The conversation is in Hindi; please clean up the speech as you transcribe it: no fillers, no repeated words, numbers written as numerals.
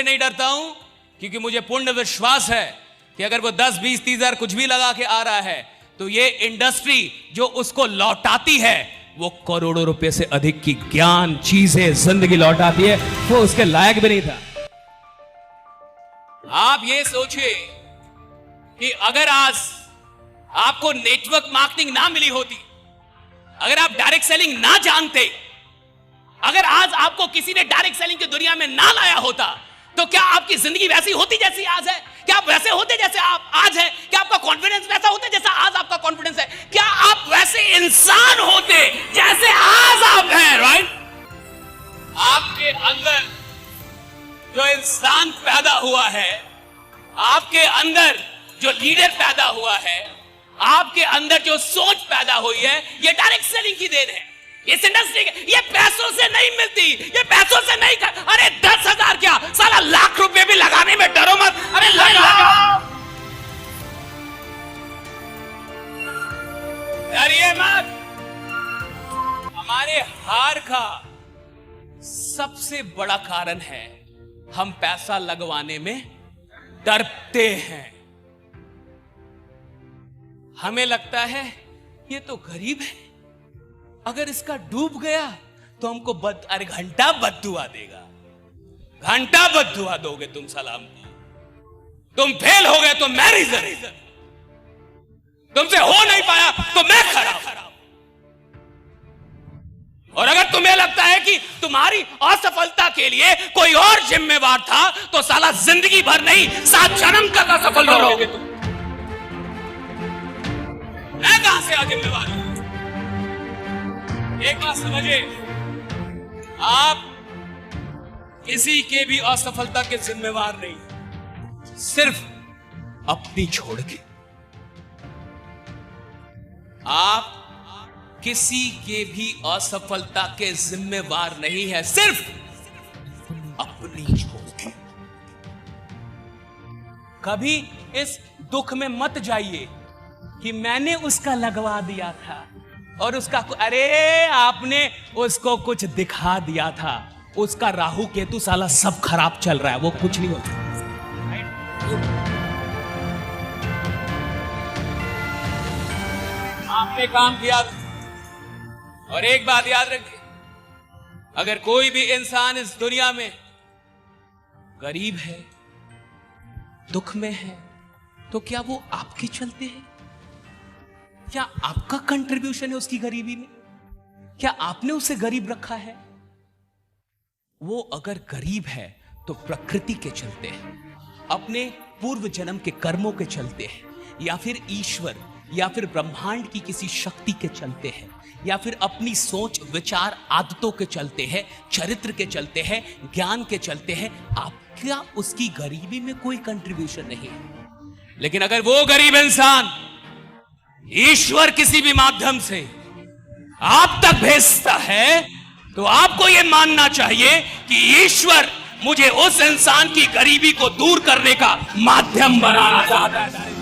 इसलिए नहीं डरता हूं क्योंकि मुझे पूर्ण विश्वास है कि अगर वो 10, 20, 30 हजार कुछ भी लगा के आ रहा है तो ये इंडस्ट्री जो उसको लौटाती है वो करोड़ों रुपए से अधिक की ज्ञान, चीजें, जिंदगी लौटाती है। वो उसके लायक भी नहीं था। आप ये सोचिए कि अगर आज आपको नेटवर्क मार्केटिंग ना मिली होती, अगर आप डायरेक्ट सेलिंग ना जानते, अगर आज आपको किसी ने डायरेक्ट सेलिंग की दुनिया में ना लाया होता, तो क्या आपकी जिंदगी वैसी होती जैसी आज है? क्या आप वैसे होते जैसे आप आज हैं? क्या आपका कॉन्फिडेंस वैसा होता जैसा आज आपका कॉन्फिडेंस है? क्या आप वैसे इंसान होते जैसे आज आप हैं? राइट? आपके अंदर जो इंसान पैदा हुआ है, आपके अंदर जो लीडर पैदा हुआ है, आपके अंदर जो सोच पैदा हुई है, ये डायरेक्ट सेलिंग की देन है। इस इंडस्ट्री के ये पैसों से नहीं मिलती, ये पैसों से नहीं अरे 10,000 क्या साला लाख रुपए भी लगाने में डरो मत। अरे लगाओ, डरिए मत। हमारे हार का सबसे बड़ा कारण है हम पैसा लगवाने में डरते हैं। हमें लगता है ये तो गरीब है, अगर इसका डूब गया तो हमको अरे घंटा बद्दुआ देगा, घंटा बद्दुआ दोगे तुम सलाम को। तुम फेल हो गए तो मैं रीजन, तुमसे हो नहीं पाया तो मैं खड़ा। और अगर तुम्हें लगता है कि तुम्हारी असफलता के लिए कोई और जिम्मेवार था तो साला जिंदगी भर नहीं 7 जन्म तक असफल रहोगे तुम। मैं कहां से जिम्मेवार हूं? एक बात समझिए, आप किसी के भी असफलता के जिम्मेवार नहीं, सिर्फ अपनी छोड़ के। आप किसी के भी असफलता के जिम्मेवार नहीं है, सिर्फ अपनी छोड़ के। कभी इस दुख में मत जाइए कि मैंने उसका लगवा दिया था और उसका अरे आपने उसको कुछ दिखा दिया था, उसका राहु केतु साला सब खराब चल रहा है, वो कुछ नहीं होता। आपने काम किया। और एक बात याद रखिए, अगर कोई भी इंसान इस दुनिया में गरीब है, दुख में है, तो क्या वो आपके चलते हैं? क्या आपका कंट्रीब्यूशन है उसकी गरीबी में? क्या आपने उसे गरीब रखा है? वो अगर गरीब है तो प्रकृति के चलते हैं, अपने पूर्व जन्म के कर्मों के चलते हैं, या फिर ईश्वर या फिर ब्रह्मांड की किसी शक्ति के चलते हैं, या फिर अपनी सोच, विचार, आदतों के चलते हैं, चरित्र के चलते हैं, ज्ञान के चलते हैं। आपका उसकी गरीबी में कोई कंट्रीब्यूशन नहीं है। लेकिन अगर वो गरीब इंसान ईश्वर किसी भी माध्यम से आप तक भेजता है तो आपको यह मानना चाहिए कि ईश्वर मुझे उस इंसान की गरीबी को दूर करने का माध्यम बनाना चाहता है।